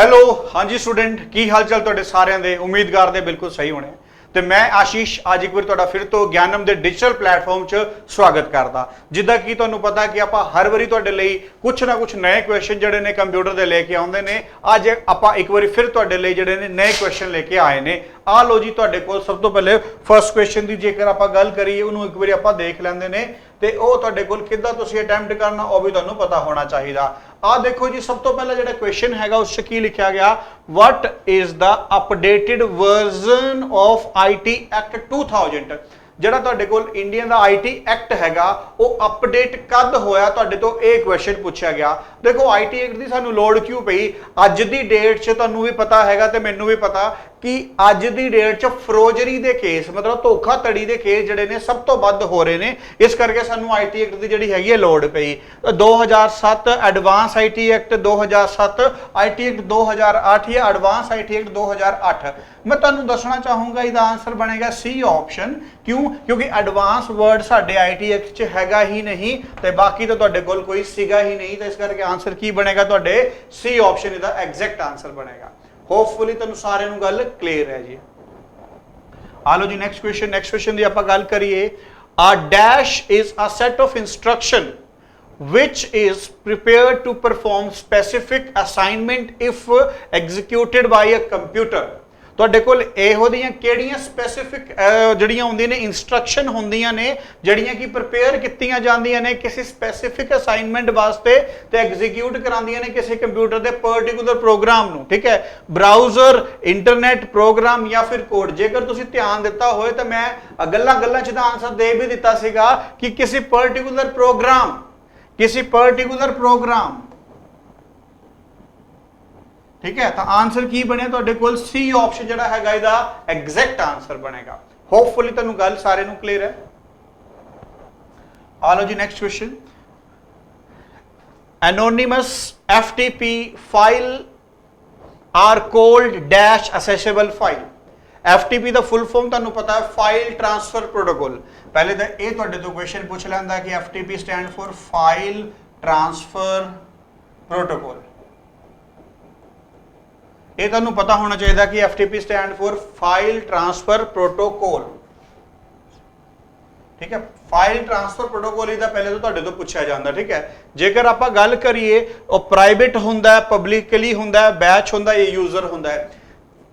Hello ਹਾਂਜੀ student ਕੀ ਹਾਲ ਚਾਲ ਤੁਹਾਡੇ ਸਾਰਿਆਂ ਦੇ ਉਮੀਦ ਕਰਦੇ ਬਿਲਕੁਲ ਸਹੀ ਹੋਣੇ ਤੇ ਮੈਂ ਆਸ਼ੀਸ਼ ਅੱਜ ਇੱਕ ਵਾਰ ਤੁਹਾਡਾ ਫਿਰ ਤੋਂ ਗਿਆਨਮ ਦੇ ਡਿਜੀਟਲ ਪਲੇਟਫਾਰਮ 'ਚ ਸਵਾਗਤ ਕਰਦਾ। ਜਿੱਦਾਂ ਕਿ ਤੁਹਾਨੂੰ ਪਤਾ ਕਿ ਆਪਾਂ ਹਰ ਵਾਰੀ ਤੁਹਾਡੇ ਲਈ ਕੁਛ ਨਾ ਕੁਛ ਨਵੇਂ ਕੁਐਸਚਨ ਜਿਹੜੇ ਨੇ ਕੰਪਿਊਟਰ ਦੇ ਲੈ ਕੇ ਆਉਂਦੇ ਨੇ। ਅੱਜ ਆਪਾਂ ਇੱਕ ਵਾਰੀ ਫਿਰ ਤੁਹਾਡੇ ਲਈ ਜਿਹੜੇ ਨੇ ਨਵੇਂ ਕੁਐਸਚਨ ਲੈ ਕੇ ਆਏ ਨੇ। ਆ ਲੋ ਜੀ ਤੁਹਾਡੇ ਕੋਲ ਸਭ ਤੋਂ ਪਹਿਲੇ ਫਰਸਟ ਕੁਐਸਚਨ ਦੀ ਜੇਕਰ ਆਪਾਂ ਗੱਲ ਕਰੀਏ ਉਹਨੂੰ ਇੱਕ ਵਾਰੀ ਆਪਾਂ ਦੇਖ ਲੈਂਦੇ ਨੇ ਤੇ ਉਹ ਤੁਹਾਡੇ ਕੋਲ ਕਿੱਦਾਂ ਤੁਸੀਂ ਅਟੈਂਪਟ ਕਰਨਾ ਉਹ ਵੀ ਤੁਹਾਨੂੰ ਪਤਾ ਹੋਣਾ ਚਾਹੀਦਾ। ਆ ਦੇਖੋ ਜੀ ਸਭ ਤੋਂ ਪਹਿਲਾ ਜਿਹੜਾ ਕੁਐਸਚਨ ਹੈਗਾ ਉਸ 'ਚ ਕੀ ਲਿਖਿਆ ਗਿਆ, what is the updated version of IT Act 2000। ਜਿਹੜਾ ਤੁਹਾਡੇ ਕੋਲ ਇੰਡੀਅਨ ਦਾ IT ਐਕਟ ਹੈਗਾ ਉਹ ਅਪਡੇਟ ਕਦ ਹੋਇਆ, ਤੁਹਾਡੇ ਤੋਂ ਇਹ ਕੁਐਸਚਨ ਪੁੱਛਿਆ ਗਿਆ। ਦੇਖੋ IT ਐਕਟ ਦੀ ਸਾਨੂੰ ਲੋੜ ਕਿਉਂ ਪਈ, ਅੱਜ ਦੀ ਡੇਟ 'ਚ ਤੁਹਾਨੂੰ ਵੀ ਪਤਾ ਹੈਗਾ ਤੇ ਮੈਨੂੰ ਵੀ ਪਤਾ ਕਿ ਅੱਜ ਦੀ ਡੇਟ 'ਚ ਫਰੋਜਰੀ ਦੇ ਕੇਸ ਮਤਲਬ ਧੋਖਾਧੜੀ ਦੇ ਕੇਸ ਜਿਹੜੇ ਨੇ ਸਭ ਤੋਂ ਵੱਧ ਹੋ ਰਹੇ ਨੇ। ਇਸ ਕਰਕੇ ਸਾਨੂੰ IT ਐਕਟ ਦੀ ਜਿਹੜੀ ਹੈਗੀ ਹੈ ਲੋੜ ਪਈ। 2007 advance IT act 2007, IT act 2008 ਜਾਂ ਐਡਵਾਂਸ IT ਐਕਟ 2008। मैं ਤੁਹਾਨੂੰ ਦੱਸਣਾ ਚਾਹੂੰਗਾ ਇਹਦਾ ਆਨਸਰ ਬਣੇਗਾ C ਆਪਸ਼ਨ। ਕਿਉਂ? ਕਿਉਂਕਿ ਐਡਵਾਂਸ ਵਰਡ ਸਾਡੇ IT ਐਕਟ 'ਚ ਹੈਗਾ ਹੀ ਨਹੀਂ ਤੇ ਬਾਕੀ ਤਾਂ ਤੁਹਾਡੇ ਕੋਲ ਕੋਈ ਸੀਗਾ ਹੀ ਨਹੀਂ, ਤਾਂ ਇਸ ਕਰਕੇ ਆਨਸਰ ਕੀ ਬਣੇਗਾ ਤੁਹਾਡੇ C ਆਪਸ਼ਨ ਇਹਦਾ ਐਗਜ਼ੈਕਟ ਆਨਸਰ ਬਣੇਗਾ। ਹੋਪਫੁਲੀ ਤੁਹਾਨੂੰ ਸਾਰਿਆਂ ਨੂੰ ਗੱਲ ਕਲੀਅਰ ਹੈ ਜੀ। ਆ ਲਓ ਜੀ ਨੈਕਸਟ ਕੁਐਸਚਨ ਦੀ ਆਪਾਂ ਗੱਲ ਕਰੀਏ। A dash is a set of instruction which is prepared to perform specific assignment if executed by a computer। ਤੁਹਾਡੇ ਕੋਲ ਇਹੋ ਜਿਹੀਆਂ ਕਿਹੜੀਆਂ ਸਪੈਸੀਫਿਕ ਜਿਹੜੀਆਂ ਹੁੰਦੀਆਂ ਨੇ ਇਨਸਟਰਕਸ਼ਨ ਹੁੰਦੀਆਂ ਨੇ ਜਿਹੜੀਆਂ ਕਿ ਪ੍ਰਿਪੇਅਰ ਕੀਤੀਆਂ ਜਾਂਦੀਆਂ ਨੇ ਕਿਸੇ ਸਪੈਸੀਫਿਕ ਅਸਾਈਨਮੈਂਟ ਵਾਸਤੇ ਤੇ ਐਗਜ਼ੀਕਿਊਟ ਕਰਾਉਂਦੀਆਂ ਨੇ ਕਿਸੇ ਕੰਪਿਊਟਰ ਦੇ ਪਾਰਟਿਕੂਲਰ ਪ੍ਰੋਗਰਾਮ ਨੂੰ। ਠੀਕ ਹੈ, ਬਰਾਊਜ਼ਰ, ਇੰਟਰਨੈਟ ਪ੍ਰੋਗਰਾਮ ਜਾਂ ਫਿਰ ਕੋਡ। ਜੇਕਰ ਤੁਸੀਂ ਧਿਆਨ ਦਿੱਤਾ ਹੋਏ ਤਾਂ ਮੈਂ ਗੱਲਾਂ 'ਚ ਦਾ ਆਨਸਰ ਦੇ ਵੀ ਦਿੱਤਾ ਸੀਗਾ ਕਿ ਕਿਸੇ ਪਾਰਟਿਕੂਲਰ ਪ੍ਰੋਗਰਾਮ। ठीक है, तो आंसर की बने ਤੁਹਾਡੇ ਕੋਲ C ਆਪਸ਼ਨ ਜਿਹੜਾ ਹੈਗਾ ਇਹਦਾ ਐਗਜ਼ੈਕਟ ਆਨਸਰ ਬਣੇਗਾ। ਹੋਪਫੁਲੀ ਤੁਹਾਨੂੰ ਗੱਲ ਸਾਰੇ ਨੂੰ ਕਲੀਅਰ ਹੈ। ਆ ਲਓ ਜੀ next question. anonymous FTP file are called dash accessible file। FTP the full form ਤੁਹਾਨੂੰ ਪਤਾ ਹੈ ਫਾਈਲ ਟ੍ਰਾਂਸਫਰ ਪ੍ਰੋਟੋਕੋਲ। ਪਹਿਲੇ ਤਾਂ ਇਹ ਤੁਹਾਡੇ ਤੋਂ ਕੁਐਸਚਨ ਪੁੱਛ ਲੈਂਦਾ ਕਿ FTP stand for file transfer protocol. ਇਹ ਤੁਹਾਨੂੰ ਪਤਾ ਹੋਣਾ ਚਾਹੀਦਾ ਕਿ FTP stand for file transfer protocol. ਠੀਕ ਹੈ, ਫਾਈਲ ਟ੍ਰਾਂਸਫਰ ਪ੍ਰੋਟੋਕੋਲ ਇਹਦਾ ਪਹਿਲੇ ਤੋਂ ਤੁਹਾਡੇ ਤੋਂ ਪੁੱਛਿਆ ਜਾਂਦਾ। ਠੀਕ ਹੈ, ਜੇਕਰ ਆਪਾਂ ਗੱਲ ਕਰੀਏ ਉਹ ਪ੍ਰਾਈਵੇਟ ਹੁੰਦਾ ਹੈ, ਪਬਲਿਕਲੀ ਹੁੰਦਾ ਹੈ, ਬੈਚ ਹੁੰਦਾ ਹੈ, ਯੂਜ਼ਰ ਹੁੰਦਾ ਹੈ।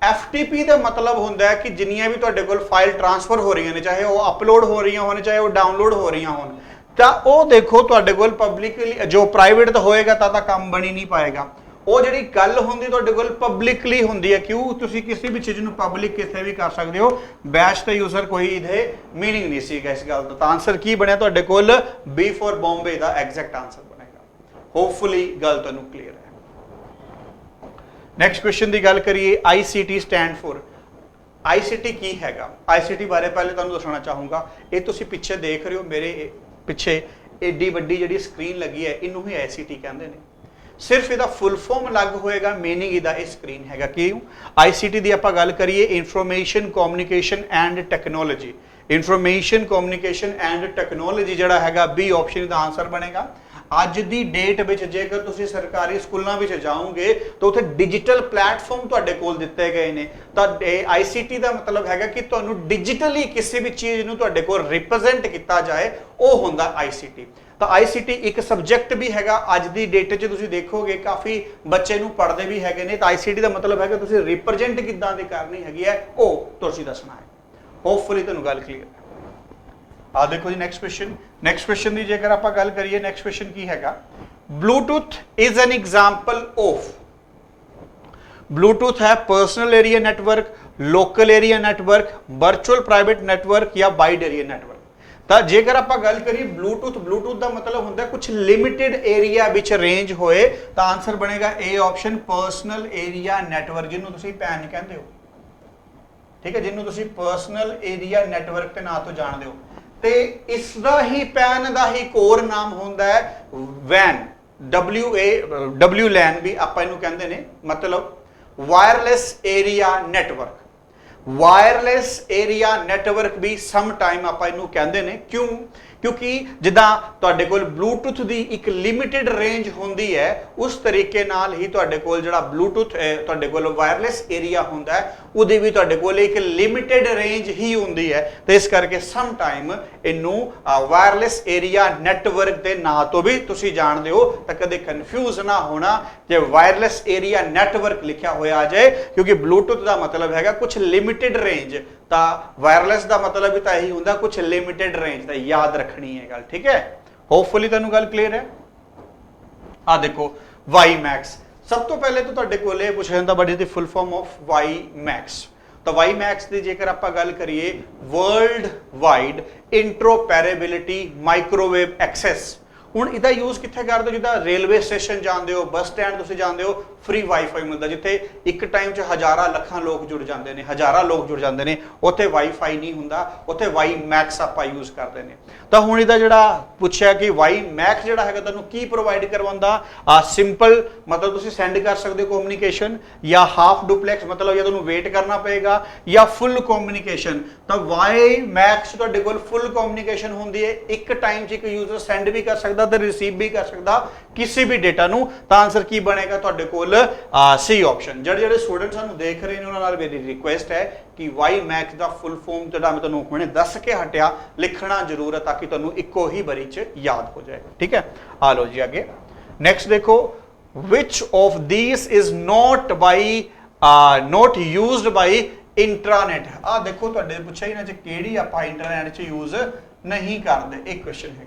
FTP ਦਾ ਮਤਲਬ ਹੁੰਦਾ ਹੈ ਕਿ ਜਿੰਨੀਆਂ ਵੀ ਤੁਹਾਡੇ ਕੋਲ ਫਾਈਲ ਟ੍ਰਾਂਸਫਰ ਹੋ ਰਹੀਆਂ ਨੇ, ਚਾਹੇ ਉਹ ਅਪਲੋਡ ਹੋ ਰਹੀਆਂ ਹੋਣ ਚਾਹੇ ਉਹ ਡਾਊਨਲੋਡ ਹੋ ਰਹੀਆਂ ਹੋਣ, ਤਾਂ ਉਹ ਦੇਖੋ ਤੁਹਾਡੇ ਕੋਲ ਪਬਲਿਕਲੀ ਜੋ ਪ੍ਰਾਈਵੇਟ ਤਾਂ ਹੋਏਗਾ ਤਾਂ ਕੰਮ ਬਣੀ ਨਹੀਂ ਪਾਏਗਾ। ਉਹ ਜਿਹੜੀ ਗੱਲ ਹੁੰਦੀ ਤੁਹਾਡੇ ਕੋਲ ਪਬਲਿਕਲੀ ਹੁੰਦੀ ਹੈ। ਕਿਉਂ? ਤੁਸੀਂ ਕਿਸੇ ਵੀ ਚੀਜ਼ ਨੂੰ ਪਬਲਿਕ ਕਿਤੇ ਵੀ ਕਰ ਸਕਦੇ ਹੋ। ਬੈਚ ਤੇ ਯੂਜ਼ਰ ਕੋਈ ਇਹਦੇ ਮੀਨਿੰਗ ਨਹੀਂ ਸੀਗਾ ਇਸ ਗੱਲ ਦਾ। ਤਾਂ ਆਨਸਰ ਕੀ ਬਣਿਆ ਤੁਹਾਡੇ ਕੋਲ B for Bombay the exact answer ਬਣੇਗਾ। ਹੋਪਫੁਲੀ ਗੱਲ ਤੁਹਾਨੂੰ ਕਲੀਅਰ ਹੈ। ਨੈਕਸਟ ਕੁਐਸਚਨ ਦੀ ਗੱਲ ਕਰੀਏ। ICT stand for. ICT ਕੀ ਹੈਗਾ? ICT ਬਾਰੇ ਪਹਿਲੇ ਤੁਹਾਨੂੰ ਦੱਸਣਾ ਚਾਹੂੰਗਾ। ਇਹ ਤੁਸੀਂ ਪਿੱਛੇ ਦੇਖ ਰਹੇ ਹੋ ਮੇਰੇ ਪਿੱਛੇ ਏਡੀ ਵੱਡੀ ਜਿਹੜੀ ਸਕਰੀਨ ਲੱਗੀ ਹੈ ਇਹਨੂੰ ਹੀ ICT ਕਹਿੰਦੇ ਨੇ। ਸਿਰਫ ਇਹਦਾ ਫੁੱਲ ਫਾਰਮ ਅਲੱਗ ਹੋਏਗਾ, ਮੀਨਿੰਗ ਇਹਦਾ ਇਹ ਸਕਰੀਨ ਹੈਗਾ। ਕਿਉਂ? ICT ਦੀ ਆਪਾਂ ਗੱਲ ਕਰੀਏ information communication and technology. Information communication and technology ਜਿਹੜਾ ਹੈਗਾ B ਆਪਸ਼ਨ ਦਾ ਆਨਸਰ ਬਣੇਗਾ। ਅੱਜ ਦੀ ਡੇਟ ਵਿੱਚ ਜੇਕਰ ਤੁਸੀਂ ਸਰਕਾਰੀ ਸਕੂਲਾਂ ਵਿੱਚ ਜਾਓਗੇ ਤਾਂ ਉੱਥੇ ਡਿਜੀਟਲ ਪਲੇਟਫਾਰਮ ਤੁਹਾਡੇ ਕੋਲ ਦਿੱਤੇ ਗਏ ਨੇ। ਤਾਂ ICT ਦਾ ਮਤਲਬ ਹੈਗਾ ਕਿ ਤੁਹਾਨੂੰ ਡਿਜੀਟਲੀ ਕਿਸੇ ਵੀ ਚੀਜ਼ ਨੂੰ ਤੁਹਾਡੇ ਕੋਲ ਰਿਪਰੈਜ਼ੈਂਟ ਕੀਤਾ ਜਾਏ, ਉਹ ਹੁੰਦਾ ICT। ਤਾਂ ICT ਇੱਕ ਸਬਜੈਕਟ ਵੀ ਹੈਗਾ। ਅੱਜ ਦੀ ਡੇਟ 'ਚ ਤੁਸੀਂ ਦੇਖੋਗੇ ਕਾਫੀ ਬੱਚੇ ਨੂੰ ਪੜ੍ਹਦੇ ਵੀ ਹੈਗੇ ਨੇ। ਤਾਂ ICT ਦਾ ਮਤਲਬ ਹੈਗਾ ਤੁਸੀਂ ਰਿਪਰੈਜ਼ੈਂਟ ਕਿੱਦਾਂ ਦੀ ਕਰਨੀ ਹੈਗੀ ਹੈ ਉਹ ਤੁਸੀਂ ਦੱਸਣਾ ਹੈ। ਹੋਪਫੁਲੀ ਤੁਹਾਨੂੰ ਗੱਲ ਕਲੀਅਰ ਹੈ। ਆ ਦੇਖੋ ਜੀ ਨੈਕਸਟ ਕੁਐਸਚਨ ਦੀ ਜੇਕਰ ਆਪਾਂ ਗੱਲ ਕਰੀਏ, ਨੈਕਸਟ ਕੁਐਸਚਨ ਕੀ ਹੈਗਾ? Bluetooth is an example of. Bluetooth ਹੈ personal area network, local area network, virtual private network ਜਾਂ ਵਾਈਡ ਏਰੀਆ ਨੈਟਵਰਕ। ਤਾਂ ਜੇਕਰ ਆਪਾਂ ਗੱਲ ਕਰੀਏ ਬਲੂਟੁੱਥ ਦਾ ਮਤਲਬ ਹੁੰਦਾ ਕੁਝ ਲਿਮਿਟਿਡ ਏਰੀਆ ਵਿੱਚ ਰੇਂਜ ਹੋਏ, ਤਾਂ ਆਨਸਰ ਬਣੇਗਾ A option personal area network, ਜਿਹਨੂੰ ਤੁਸੀਂ PAN ਕਹਿੰਦੇ ਹੋ। ਠੀਕ ਹੈ, ਜਿਹਨੂੰ ਤੁਸੀਂ ਪਰਸਨਲ ਏਰੀਆ ਨੈਟਵਰਕ ਦੇ ਨਾਂ ਤੋਂ ਜਾਣਦੇ ਹੋ। ਤੇ ਇਸ ਦਾ ਹੀ PAN ਦਾ ਹੀ ਕੋਰ ਨਾਮ ਹੁੰਦਾ ਹੈ WAN, WLAN ਵੀ ਆਪਾਂ ਇਹਨੂੰ ਕਹਿੰਦੇ ਨੇ, ਮਤਲਬ wireless area network. Wireless area network ਵੀ ਸਮ ਟਾਈਮ ਆਪਾਂ ਇਹਨੂੰ ਕਹਿੰਦੇ ਨੇ। ਕਿਉਂ? क्योंकि जिद्दां तुहाडे कोल ब्लूटूथ की एक लिमिटेड रेंज होंदी है उस तरीके नाल ही तुहाडे कोल जिहड़ा ब्लूटूथ तुहाडे कोल वायरलेस एरिया होंदा है उहदी भी तुहाडे कोल एक लिमिटेड रेंज ही होंदी है। तो इस करके सम टाइम इनू वायरलेस एरिया नैटवर्क के नाम तो भी तुसीं जाणदे हो, तो कदे कन्फ्यूज ना होना जे वायरलेस एरिया नैटवर्क लिखा होया आ जाए, क्योंकि ब्लूटूथ का मतलब है कुछ लिमिटेड रेंज, तो वायरलेस का मतलब भी तो यही होंदा कुछ लिमिटेड रेंज, तो याद रखनी है गल, ठीक है। होपफुली तुहानूं गल क्लीयर है। आ देखो वाई मैक्स, सब तो पहले तो तुहाडे कोल ये पूछा जाता but is the full form of WiMAX. तो वाई मैक्स की जेकर आप गल करिए world wide interoperability microwave access. हुण इहदा यूज कित्थे करदे हो, जिद्दां रेलवे स्टेशन जांदे हो, बस स्टैंड तुसीं जांदे हो, फ्री वाईफाई मिलता, जिथे एक टाइम च हज़ारां लखां लोग जुड़ जाते हैं, हज़ारां लोग जुड़ जाते हैं, उत्थे वाईफाई नहीं हुंदा, उत्थे वाई मैक्स आपां यूज करते हैं। तो हुण इहदा जिहड़ा पुछया कि वाई मैक्स जिहड़ा हैगा तुहानूं की प्रोवाइड करवाउंदा, सिंपल मतलब तुसीं सेंड कर सकते हो कम्युनिकेशन, या हाफ डुपलैक्स मतलब या तुहानूं वेट करना पएगा, या फुल कम्युनिकेशन। तो वाई मैक्स तुहाडे कोल फुल कम्युनिकेशन होंदी है, एक टाइम च एक यूजर सेंड भी कर सकदा ते रिसीव भी कर सकदा किसी भी डेटा नूं। तो आंसर की बनेगा तुहाडे कोल सी ऑप्शन। ਜਿਹੜੇ स्टूडेंट सानूं देख रहे हैं उन्हां नाल मेरी रिक्वेस्ट है कि वाई मैक्स का फुल फॉर्म ਜਿਹੜਾ मैं तुहानूं हुणे दस के हटिया लिखना जरूर है, ताकि तुहानूं इक्को ही बारी च याद हो जाए, ठीक है। आ लो जी आगे नेक्स्ट देखो, which of these is not used by intranet. आ देखो तुहाडे पुछिਆ इन्हां च किहड़ी आपां इंटरनेट च यूज नहीं करते, एक क्वेश्चन है।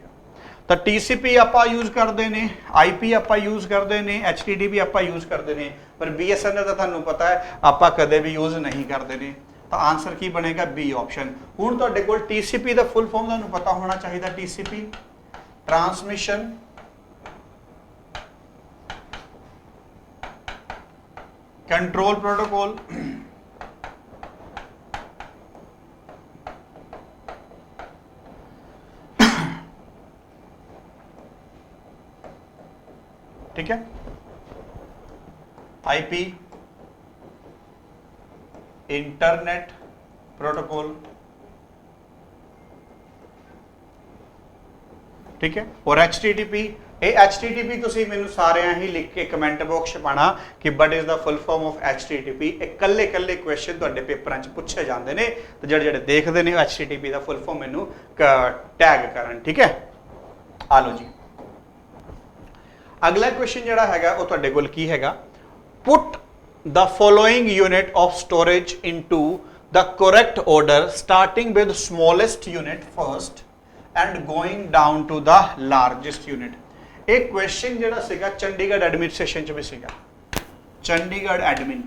तो TCP आपां यूज करते हैं, IP आपां यूज करते हैं, HTTP आपां यूज करते हैं, पर BSNL का तुहानूं पता है आपां कदे भी यूज नहीं करते हैं। तो आंसर की बनेगा बी ऑप्शन। हुण तुहाडे कोल TCP का फुल फॉर्म तुहानूं पता होना चाहिए, TCP ट्रांसमिशन कंट्रोल प्रोटोकॉल, ठीक है। IP इंटरनेट प्रोटोकॉल, ठीक है। और HTTP, HTTP तुसीं मैनूं सारिਆਂ ही लिख के कमेंट बॉक्स पाना कि what is the full form of HTTP। कल्ले कल्ले क्वेश्चन तुहाडे पेपरां च पूछे जाते हैं, तो ਜਿਹੜੇ देखते हैं HTTP का फुल फॉर्म मैनूं टैग करन, ठीक है। आ लो जी अगला क्वेश्चन जिहड़ा हैगा वो तुहाडे कोल की हैगा, put the following unit of storage into the correct order starting with smallest unit first and going down to the largest unit. एक क्वेश्चन जिहड़ा सीगा चंडीगढ़ एडमिनिस्ट्रेशन च भी सीगा, चंडीगढ़ एडमिन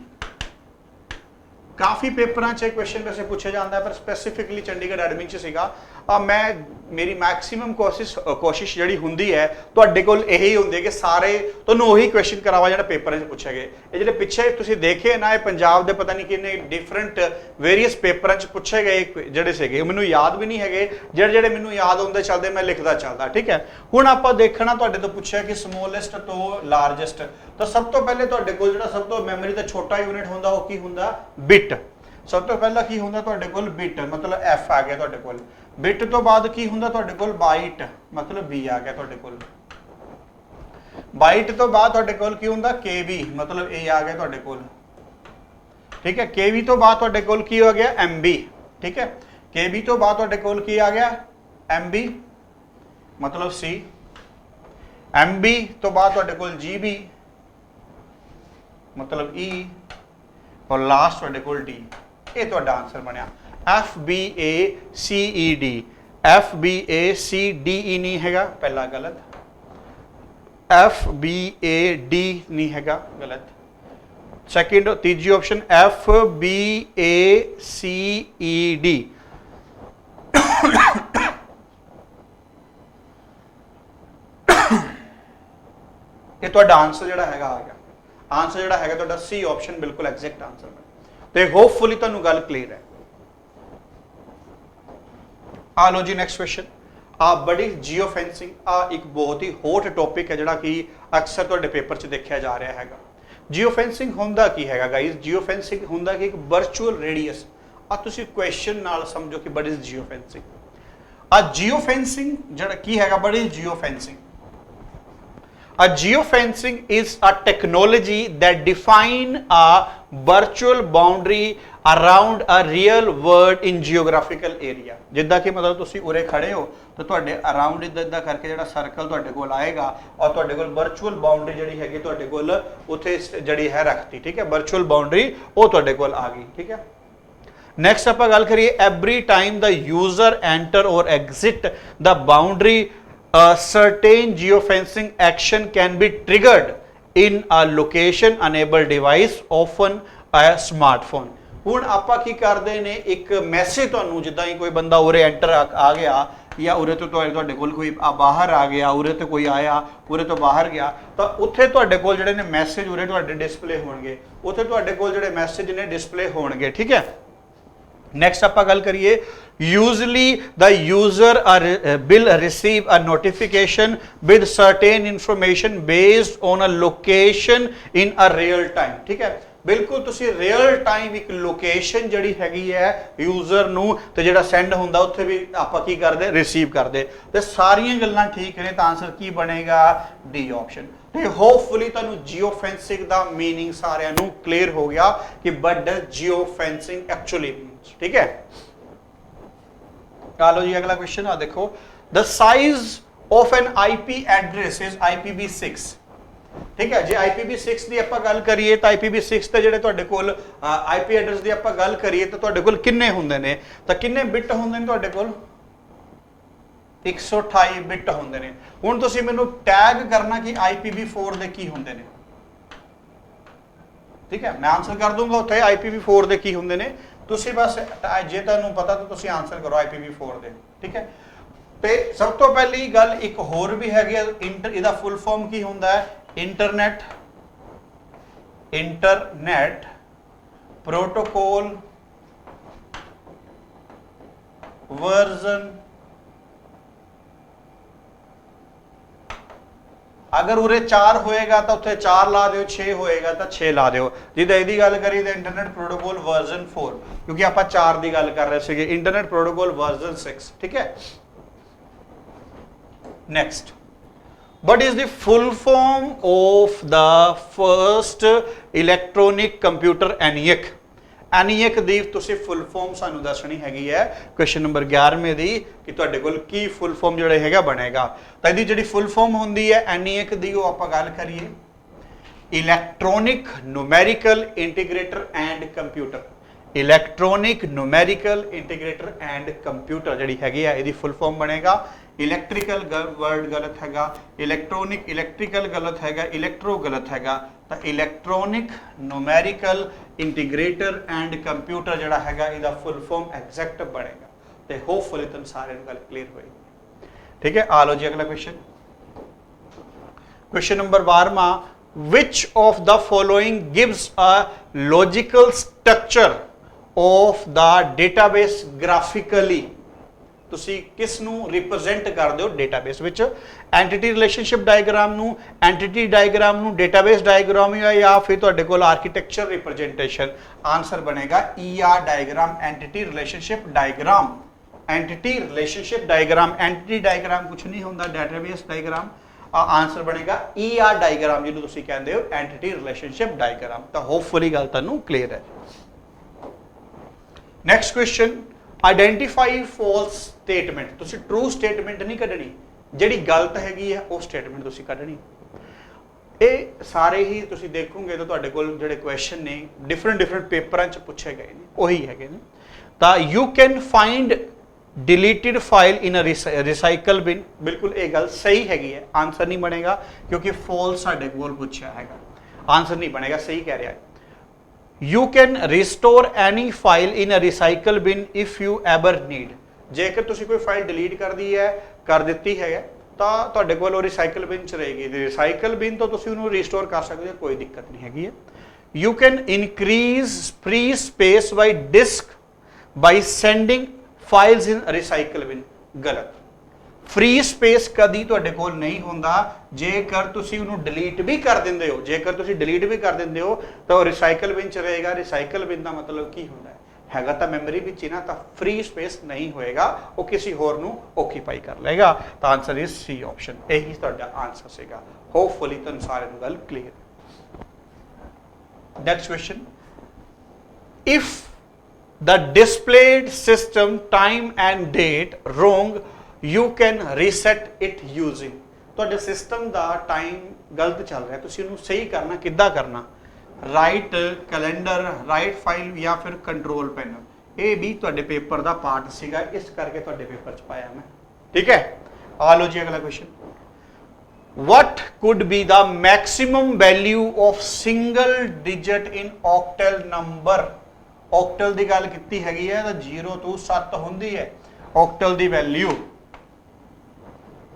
काफ़ी पेपरां च क्वेश्चन वैसे पूछा जाता है, पर स्पैसीफिकली चंडीगढ़ एडमिन च सीगा। मैं मेरी मैक्सीमम कोशिश जिहड़ी हुंदी है तुहाडे कोल यही हुंदी है कि सारे तुहानूं उही क्वेश्चन करावा जिहड़ा पेपर च पूछे गए। ये जिहड़े पिछे तुसीं देखे ना, ये पंजाब दे पता नहीं किन्ने डिफरेंट वेरीअस पेपरां च पूछे गए जिहड़े सीगे, मैनूं याद भी नहीं हैगे, जिहड़े मैनूं याद होंदे चलदे मैं लिखदा चलदा, ठीक है। हुण आपां देखना तुहाडे तो पूछिआ कि स्मॉलेस्ट तो लार्जेस्ट, तो सब तो पहले तुहाडे कोल जिहड़ा सब तो मैमोरी दा छोटा यूनिट हुंदा वो की हुंदा, बिट। सब तो पहला की हुंदा तुहाडे कोल बिट, मतलब F आ गया तुहाडे कोल। बिट तो बाद की हुंदा तुहाडे कोल बाइट, मतलब B आ गया तुहाडे कोल। बाइट तो बाद तुहाडे कोल की हुंदा KB, मतलब A आ गया तुहाडे कोल, ठीक है। KB तो बाद तुहाडे कोल की हो गया MB, ठीक है। KB तो बाद तुहाडे कोल की आ गया MB, मतलब C। MB तो बाद तुहाडे कोल GB, मतलब E, और लास्ट तुहाडे कोल D। ये तुहाडा आंसर बनया FBACED। FBACDE नहीं हैगा, पहला गलत। FBAD नहीं हैगा, गलत। सेकंड तीजी ऑप्शन FBACED। ये तुहाडा आंसर जिहड़ा हैगा आ गया। आंसर जिहड़ा हैगा तुहाडा C ऑप्शन बिल्कुल एग्जैक्ट आंसर है। तो होपफुली तुहानूं गल क्लीयर है। आ लो जी नेक्स्ट क्वेश्चन। बड़ी जियो फेंसिंग एक बहुत ही हॉट टॉपिक है जिहड़ा कि अक्सर तुहाडे पेपर च देखा जा रहा हैगा। जियो फेंसिंग हुंदा की हैगा गाइस, जियो फेंसिंग हुंदा कि एक वर्चुअल रेडियस। तुसीं क्वेश्चन नाल समझो कि बड़ी जियो फेंसिंग। ਆ ਜੀਓ ਫੈਂਸਿੰਗ ਜਿਹੜਾ ਕੀ ਹੈਗਾ ਬੜੀ JIO fencing A geofencing is a technology that define a virtual boundary around a real world in geographical area ਜਿੱਦਾਂ ਕਿ ਮਤਲਬ ਤੁਸੀਂ ਉਰੇ ਖੜੇ ਹੋ ਤਾਂ ਤੁਹਾਡੇ ਅਰਾਊਂਡ ਇਦਾਂ ਕਰਕੇ ਜਿਹੜਾ ਸਰਕਲ ਤੁਹਾਡੇ ਕੋਲ ਆਏਗਾ ਔਰ ਤੁਹਾਡੇ ਕੋਲ ਵਰਚੁਅਲ ਬਾਉਂਡਰੀ ਜਿਹੜੀ ਹੈਗੀ ਤੁਹਾਡੇ ਕੋਲ ਉੱਥੇ ਜਿਹੜੀ ਹੈ ਰੱਖਤੀ ਠੀਕ ਹੈ ਵਰਚੁਅਲ ਬਾਉਂਡਰੀ ਉਹ ਤੁਹਾਡੇ ਕੋਲ ਆ ਗਈ ਠੀਕ ਹੈ ਨੈਕਸਟ ਆਪਾਂ ਗੱਲ ਕਰੀਏ every time the user enter or exit the boundary a certain geofencing action can be triggered in a location enabled device often a smartphone ਹੁਣ ਆਪਾਂ ਕੀ ਕਰਦੇ ਨੇ ਇੱਕ ਮੈਸੇਜ ਤੁਹਾਨੂੰ ਜਿੱਦਾਂ ਹੀ ਕੋਈ ਬੰਦਾ ਉਰੇ ਐਂਟਰ ਆ ਗਿਆ ਜਾਂ ਉਰੇ ਤੋਂ ਤੁਹਾਡੇ ਕੋਲ ਕੋਈ ਬਾਹਰ ਆ ਗਿਆ ਉਰੇ ਤੋਂ ਕੋਈ ਆਇਆ ਉਰੇ ਤੋਂ ਬਾਹਰ ਗਿਆ ਤਾਂ ਉੱਥੇ ਤੁਹਾਡੇ ਕੋਲ ਜਿਹੜੇ ਨੇ ਮੈਸੇਜ ਉਰੇ ਤੁਹਾਡੇ ਡਿਸਪਲੇ ਹੋਣਗੇ ਉੱਥੇ ਤੁਹਾਡੇ ਕੋਲ ਜਿਹੜੇ ਮੈਸੇਜ ਨੇ ਡਿਸਪਲੇ ਹੋਣਗੇ ਠੀਕ ਹੈ next ਆਪਾਂ ਗੱਲ ਕਰੀਏ usually the user will receive a notification with certain information based on a location in a real time ਠੀਕ ਹੈ ਬਿਲਕੁਲ ਤੁਸੀਂ ਰੀਅਲ ਟਾਈਮ ਇੱਕ ਲੋਕੇਸ਼ਨ ਜਿਹੜੀ ਹੈਗੀ ਹੈ ਯੂਜ਼ਰ ਨੂੰ ਤੇ ਜਿਹੜਾ ਸੈਂਡ ਹੁੰਦਾ ਉੱਥੇ ਵੀ ਆਪਾਂ ਕੀ ਕਰਦੇ ਰਿਸੀਵ ਕਰਦੇ ਤੇ ਸਾਰੀਆਂ ਗੱਲਾਂ ਠੀਕ ਨੇ ਤਾਂ ਆਨਸਰ ਕੀ ਬਣੇਗਾ ਡੀ ਆਪਸ਼ਨ ਤੇ ਹੋਪਫੁਲੀ ਤੁਹਾਨੂੰ ਜੀਓ ਫੈਂਸਿੰਗ ਦਾ ਮੀਨਿੰਗ ਸਾਰਿਆਂ ਨੂੰ ਕਲੀਅਰ ਹੋ ਗਿਆ ਕਿ what does JIO fencing actually means ਠੀਕ ਹੈ ਆ ਲਓ ਜੀ ਅਗਲਾ ਕੁਐਸਚਨ ਆ ਦੇਖੋ the size of an IP address is IPv6 ਠੀਕ ਹੈ ਜੇ IPv6 ਦੀ ਆਪਾਂ ਗੱਲ ਕਰੀਏ ਤਾਂ IPv6 ਤੇ ਜਿਹੜੇ ਤੁਹਾਡੇ ਕੋਲ IP ਐਡਰੈਸ ਦੀ ਆਪਾਂ ਗੱਲ ਕਰੀਏ ਤਾਂ ਤੁਹਾਡੇ ਕੋਲ ਕਿੰਨੇ ਹੁੰਦੇ ਨੇ ਤਾਂ ਕਿੰਨੇ ਬਿਟ ਹੁੰਦੇ ਨੇ ਤੁਹਾਡੇ ਕੋਲ 128 ਬਿਟ ਹੁੰਦੇ ਨੇ ਹੁਣ ਤੁਸੀਂ ਮੈਨੂੰ ਟੈਗ ਕਰਨਾ ਕਿ IPv4 ਦੇ ਕੀ ਹੁੰਦੇ ਨੇ ਠੀਕ ਹੈ ਮੈਂ ਆਨਸਰ ਕਰ ਦੂੰਗਾ ਉੱਥੇ IPv4 ਦੇ ਕੀ ਹੁੰਦੇ ਨੇ ਤੁਸੀਂ ਬਸ ਜੇ ਤੁਹਾਨੂੰ ਪਤਾ ਤਾਂ ਤੁਸੀਂ ਆਨਸਰ ਕਰੋ IPv4 ਦੇ ਠੀਕ ਹੈ ਤੇ ਸਭ ਤੋਂ ਪਹਿਲੀ ਗੱਲ ਇੱਕ ਹੋਰ ਵੀ ਹੈਗੀ ਇਹਦਾ ਫੁੱਲ ਫਾਰਮ ਕੀ ਹੁੰਦਾ ਹੈ इंटरनेट प्रोटोकॉल वर्जन अगर उरे 4 होएगा तो उत्थे 4 ला दियो 6 होएगा तो 6 ला दियो जिद्दां इहदी गल करिए तो इंटरनेट प्रोटोकॉल वर्जन 4 क्योंकि आपां 4 दी गल कर रहे सीगे इंटरनेट प्रोटोकॉल वर्जन 6 ठीक है next What is the full form of the first electronic computer ENIAC? ENIAC ਦੀ ਤੁਸੀਂ full form ਸਾਨੂੰ ਦੱਸਣੀ ਹੈਗੀ ਹੈ ਕੁਐਸਚਨ ਨੰਬਰ 11ਵੇਂ ਦੀ ਕਿ ਤੁਹਾਡੇ ਕੋਲ ਕੀ full form ਜਿਹੜਾ ਹੈਗਾ ਬਣੇਗਾ ਤਾਂ ਇਹਦੀ ਜਿਹੜੀ full form ਹੁੰਦੀ ਹੈ ENIAC ਦੀ ਉਹ ਆਪਾਂ ਗੱਲ ਕਰੀਏ Electronic Numerical Integrator and Computer Electronic Numerical Integrator and Computer ਜਿਹੜੀ ਹੈਗੀ ਹੈ ਇਹਦੀ full form ਬਣੇਗਾ इलैक्ट्रिकल वर्ड गलत हैगा इलैक्ट्रॉनिक इलैक्ट्रिकल गलत हैगा इलैक्ट्रो गलत हैगा तो electronic numerical integrator and computer जिहड़ा हैगा इहदा फुल फॉर्म एग्जैक्ट बनेगा ते होपफुली तुम सारे गल क्लियर होएगी ठीक है आ लो जी अगला क्वेश्चन नंबर 12वां which of the following gives a logical structure of the database graphically ਤੁਸੀਂ ਕਿਸ ਨੂੰ ਰਿਪਰੈਜ਼ੈਂਟ ਕਰਦੇ ਹੋ ਡੇਟਾਬੇਸ ਵਿੱਚ ਐਂਟੀਟੀ ਰਿਲੇਸ਼ਨਸ਼ਿਪ ਡਾਇਗਰਾਮ ਨੂੰ ਐਂਟੀਟੀ ਡਾਇਗਰਾਮ ਨੂੰ ਡੇਟਾਬੇਸ ਡਾਇਗਰਾਮ ਜਾਂ ਫਿਰ ਤੁਹਾਡੇ ਕੋਲ ਆਰਕੀਟੈਕਚਰ ਰਿਪਰੈਜ਼ੈਂਟੇਸ਼ਨ ਆਨਸਰ ਬਣੇਗਾ ER diagram NTT relationship diagram NTT relationship diagram NTT diagram ਕੁਝ ਨਹੀਂ ਹੁੰਦਾ ਡੇਟਾਬੇਸ ਡਾਇਗਰਾਮ ਆਨਸਰ ਬਣੇਗਾ ER ਡਾਇਗਰਾਮ ਜਿਹਨੂੰ ਤੁਸੀਂ ਕਹਿੰਦੇ ਹੋ ਐਂਟੀਟੀ ਰਿਲੇਸ਼ਨਸ਼ਿਪ ਡਾਇਗਰਾਮ ਤਾਂ ਹੋਪਫੁਲੀ ਗੱਲ ਤੁਹਾਨੂੰ ਕਲੀਅਰ ਹੈ next question identify false statement ਤੁਸੀਂ ਟਰੂ ਸਟੇਟਮੈਂਟ ਨਹੀਂ ਕੱਢਣੀ ਜਿਹੜੀ ਗਲਤ ਹੈਗੀ ਹੈ ਉਹ ਸਟੇਟਮੈਂਟ ਤੁਸੀਂ ਕੱਢਣੀ ਇਹ ਸਾਰੇ ਹੀ ਤੁਸੀਂ ਦੇਖੋਗੇ ਤਾਂ ਤੁਹਾਡੇ ਕੋਲ ਜਿਹੜੇ ਕੁਐਸਚਨ ਨੇ ਡਿਫਰੈਂਟ ਪੇਪਰਾਂ 'ਚ ਪੁੱਛੇ ਗਏ ਨੇ ਉਹੀ ਹੈਗੇ ਨੇ ਤਾਂ you can find deleted file in recycle bin बिल्कुल ये गल सही हैगी है आंसर नहीं बनेगा क्योंकि फॉल्स साडे कोल पूछा हैगा आंसर नहीं बनेगा सही कह रहा है you can restore any file in a recycle bin if you ever need जेकर तुसी कोई फाइल डिलीट कर दी है कर दिती है ਤਾਂ ਤੁਹਾਡੇ ਕੋਲ ਉਹ ਰਿਸਾਈਕਲ ਬਿਨ ਚ ਰਹੇਗੀ ਤੇ ਰਿਸਾਈਕਲ ਬਿਨ ਤੋਂ ਤੁਸੀਂ ਉਹਨੂੰ ਰੀਸਟੋਰ ਕਰ ਸਕਦੇ ਹੋ ਕੋਈ ਦਿੱਕਤ ਨਹੀਂ ਹੈਗੀ ਹੈ you can increase free space by disk by sending files in recycle bin गलत फ्री स्पेस कदी तुहाडे कोल नहीं होंदा जेकर तुसी उहनूं डिलीट भी कर दिंदे हो जेकर तुसी डिलीट भी कर दिंदे हो तो रिसाइकल बिन च रहेगा रिसाइकल बिन दा मतलब की होंदा ਹੈਗਾ ਤਾਂ ਮੈਮਰੀ ਵਿੱਚ ਹੀ ਨਾ, ਤਾਂ ਫ੍ਰੀ ਸਪੇਸ ਨਹੀਂ ਹੋਏਗਾ, ਉਹ ਕਿਸੇ ਹੋਰ ਨੂੰ ਓਕੂਪਾਈ ਕਰ ਲਏਗਾ। ਤਾਂ ਆਨਸਰ ਇਜ਼ ਸੀ ਆਪਸ਼ਨ, ਇਹੀ ਤੁਹਾਡਾ ਆਨਸਰ ਸੀਗਾ। ਹੋਪਫੁਲੀ ਤੁਹਾਨੂੰ ਸਾਰਿਆਂ ਨੂੰ ਗੱਲ clear. Next question, if the displayed system time and date wrong, you can reset it using। ਤੁਹਾਡੇ ਸਿਸਟਮ ਦਾ ਟਾਈਮ ਗਲਤ ਚੱਲ ਰਿਹਾ, ਤੁਸੀਂ ਉਹਨੂੰ ਸਹੀ ਕਰਨਾ, ਕਿੱਦਾਂ ਕਰਨਾ? ਰਾਈਟ ਕੈਲੰਡਰ, ਰਾਈਟ ਫਾਈਲ ਜਾਂ ਫਿਰ ਕੰਟਰੋਲ ਪੈਨਲ। ਇਹ ਵੀ ਤੁਹਾਡੇ ਪੇਪਰ ਦਾ ਪਾਰਟ ਸੀਗਾ, ਇਸ ਕਰਕੇ ਤੁਹਾਡੇ ਪੇਪਰ 'ਚ ਪਾਇਆ ਮੈਂ, ਠੀਕ ਹੈ। ਆ ਲਓ ਜੀ ਅਗਲਾ question, what could be the maximum value of single digit in octal number। octal ਦੀ ਗੱਲ ਕੀਤੀ ਹੈਗੀ ਹੈ ਤਾਂ 0 ਤੋਂ 7 ਹੁੰਦੀ ਹੈ octal ਦੀ ਵੈਲਿਊ,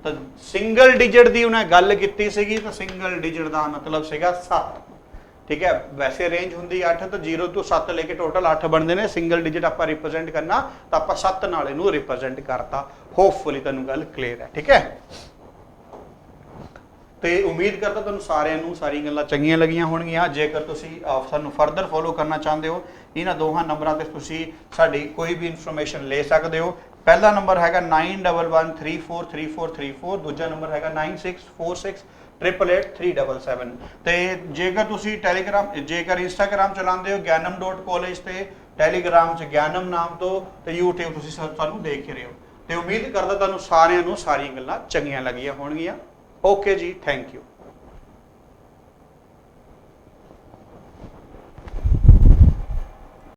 ਤਾਂ ਸਿੰਗਲ ਡਿਜਿਟ ਦੀ ਉਹਨੇ ਗੱਲ ਕੀਤੀ ਸੀਗੀ, ਤਾਂ ਸਿੰਗਲ ਡਿਜਿਟ ਦਾ ਮਤਲਬ ਸੀਗਾ 7, ਠੀਕ ਹੈ। ਵੈਸੇ ਰੇਂਜ ਹੁੰਦੀ 8, ਤਾਂ 0 ਤੋਂ 7 ਲੈ ਕੇ ਟੋਟਲ 8 ਬਣਦੇ ਨੇ। ਸਿੰਗਲ ਡਿਜਿਟ ਆਪਾਂ ਰਿਪਰੈਜ਼ੈਂਟ ਕਰਨਾ, ਤਾਂ ਆਪਾਂ 7 ਨਾਲ ਇਹਨੂੰ ਰਿਪਰੈਜ਼ੈਂਟ ਕਰਤਾ। ਹੋਪਫੁਲੀ ਤੁਹਾਨੂੰ ਗੱਲ ਕਲੀਅਰ ਹੈ, ਠੀਕ ਹੈ। ਤੇ ਉਮੀਦ ਕਰਦਾ ਤੁਹਾਨੂੰ ਸਾਰਿਆਂ ਨੂੰ ਸਾਰੀ ਗੱਲਾਂ ਚੰਗੀਆਂ ਲੱਗੀਆਂ ਹੋਣਗੀਆਂ। ਜੇਕਰ ਤੁਸੀਂ ਸਾਨੂੰ ਫਰਦਰ ਫੋਲੋ ਕਰਨਾ ਚਾਹੁੰਦੇ ਹੋ, ਇਹਨਾਂ ਦੋਹਾਂ ਨੰਬਰਾਂ ਤੇ ਤੁਸੀਂ ਸਾਡੀ ਕੋਈ ਵੀ ਇਨਫੋਰਮੇਸ਼ਨ ਲੈ ਸਕਦੇ ਹੋ। ਪਹਿਲਾ ਨੰਬਰ ਹੈਗਾ 9113434334, ਦੂਜਾ ਨੰਬਰ ਹੈਗਾ 9646888377। ਤੇ ਜੇਕਰ ਤੁਸੀਂ ਜੇਕਰ ਇੰਸਟਾਗ੍ਰਾਮ ਚਲਾਉਂਦੇ ਹੋ gyanam.college ਤੇ ਟੈਲੀਗ੍ਰਾਮ 'ਚ ਗਿਆਨਮ ਨਾਮ ਤੋਂ, ਤੇ YouTube ਤੁਸੀਂ ਸਾਨੂੰ ਦੇਖ ਰਹੇ ਹੋ। ਤੇ ਉਮੀਦ ਕਰਦਾ ਤੁਹਾਨੂੰ ਸਾਰਿਆਂ ਨੂੰ ਸਾਰੀਆਂ ਗੱਲਾਂ ਚੰਗੀਆਂ ਲੱਗੀਆਂ ਹੋਣਗੀਆਂ। ਓਕੇ ਜੀ, ਥੈਂਕ ਯੂ।